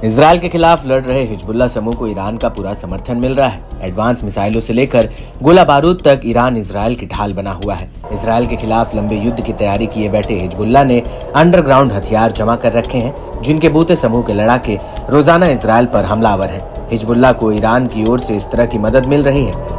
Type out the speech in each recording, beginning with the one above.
Israel के खिलाफ लड़ रहे हिजबुल्लाह समूह को ईरान का पूरा समर्थन मिल रहा है। एडवांस मिसाइलों से लेकर गोला बारूद तक ईरान इजरायल की ढाल बना हुआ है। इजरायल के खिलाफ लंबे युद्ध की तैयारी किए बैठे हिजबुल्लाह ने अंडरग्राउंड हथियार जमा कर रखे हैं, जिनके बूते समूह के लड़ाके रोजाना इजरायल पर हमलावर हैं। हिजबुल्लाह को ईरान की ओर से इस तरह की मदद मिल रही है।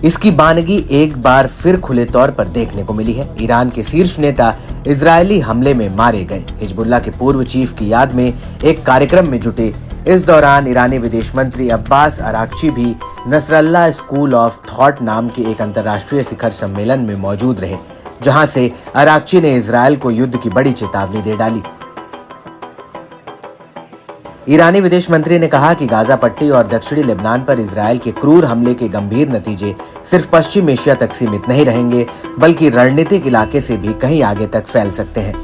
इसकी बानगी एक बार फिर खुले तौर पर देखने को मिली है। ईरान के शीर्ष नेता इजरायली हमले में मारे गए। हिजबुल्लाह के पूर्व चीफ की याद में एक कार्यक्रम में जुटे। इस दौरान ईरानी विदेश मंत्री अब्बास अराक्ची भी नसरल्लाह स्कूल ऑफ थॉट नाम के एक अंतर्राष्ट्रीय शिखर सम्मेलन में मौजूद रहे, जहां से अराक्ची ने इजरायल को युद्ध की बड़ी चेतावनी दे डाली। ईरानी विदेश मंत्री ने कहा कि गाजा पट्टी और दक्षिणी लेबनान पर इजरायल के क्रूर हमले के गंभीर नतीजे सिर्फ पश्चिम एशिया तक सीमित नहीं रहेंगे, बल्कि रणनीतिक इलाके से भी कहीं आगे तक फैल सकते हैं।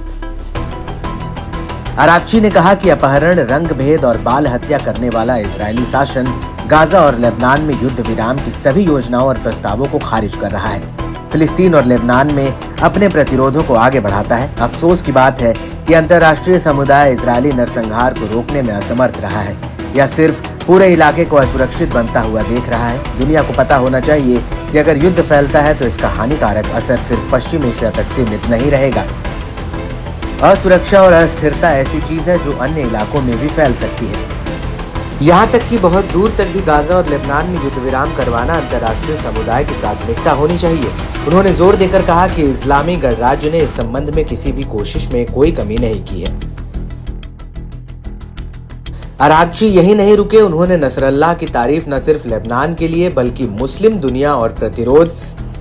अराक्ची ने कहा कि अपहरण, रंग भेद और बाल हत्या करने वाला इजरायली शासन गाजा और लेबनान में युद्ध विराम की सभी योजनाओं और प्रस्तावों को खारिज कर रहा है। फिलिस्तीन और लेबनान में अपने प्रतिरोधों को आगे बढ़ाता है। अफसोस की बात है कि अंतर्राष्ट्रीय समुदाय इजरायली नरसंहार को रोकने में असमर्थ रहा है, या सिर्फ पूरे इलाके को असुरक्षित बनता हुआ देख रहा है। दुनिया को पता होना चाहिए कि अगर युद्ध फैलता है तो इसका हानिकारक असर सिर्फ पश्चिम एशिया तक सीमित नहीं रहेगा। असुरक्षा और अस्थिरता ऐसी चीज है जो अन्य इलाकों में भी फैल सकती है। यहाँ तक कि बहुत दूर तक भी गाजा और लेबनान में युद्ध विराम करवाना अंतर्राष्ट्रीय समुदाय की प्राथमिकता होनी चाहिए। उन्होंने जोर देकर कहा कि इस्लामी गणराज्य ने इस संबंध में किसी भी कोशिश में कोई कमी नहीं की है। अराक्ची यही नहीं रुके, उन्होंने नसरल्लाह की तारीफ न सिर्फ लेबनान के लिए बल्कि मुस्लिम दुनिया और प्रतिरोध,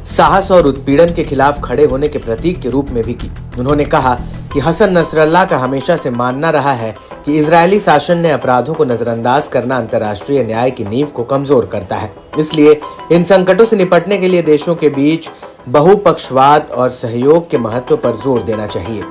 साहस और उत्पीड़न के खिलाफ खड़े होने के प्रतीक के रूप में भी की। उन्होंने कहा कि हसन नसरल्लाह का हमेशा से मानना रहा है कि इजरायली शासन ने अपराधों को नजरअंदाज करना अंतर्राष्ट्रीय न्याय की नींव को कमजोर करता है। इसलिए इन संकटों से निपटने के लिए देशों के बीच बहुपक्षवाद और सहयोग के महत्व पर जोर देना चाहिए।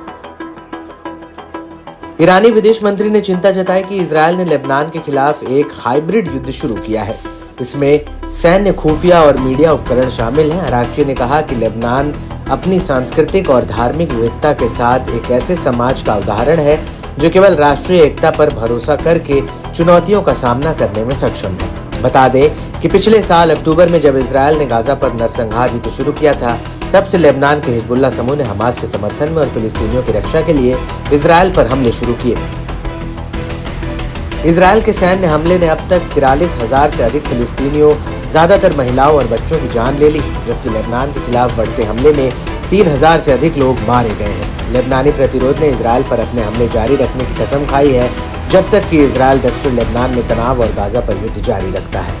ईरानी विदेश मंत्री ने चिंता जताई कि इजरायल ने लेबनान के खिलाफ एक हाइब्रिड युद्ध शुरू किया है। इसमें सैन्य, खुफिया और मीडिया उपकरण शामिल हैं। अराक्ची ने कहा कि लेबनान अपनी सांस्कृतिक और धार्मिक विविधता के साथ एक ऐसे समाज का उदाहरण है जो केवल राष्ट्रीय एकता पर भरोसा करके चुनौतियों का सामना करने में सक्षम है। बता दें कि पिछले साल अक्टूबर में जब इजरायल ने गाजा पर नरसंहार युद्ध शुरू किया था, तब से लेबनान के हिजबुल्लाह समूह ने हमास के समर्थन में और फिलिस्तीनियों की रक्षा के लिए इजरायल पर हमले शुरू किए। इजरायल के सैन्य हमले ने अब तक 43,000 से अधिक फिलिस्तीनियों, ज्यादातर महिलाओं और बच्चों की जान ले ली, जबकि लेबनान के खिलाफ बढ़ते हमले में 3,000 से अधिक लोग मारे गए हैं। लेबनानी प्रतिरोध ने इजरायल पर अपने हमले जारी रखने की कसम खाई है, जब तक कि इजरायल दक्षिण लेबनान में तनाव और गाजा पर युद्ध जारी रखता है।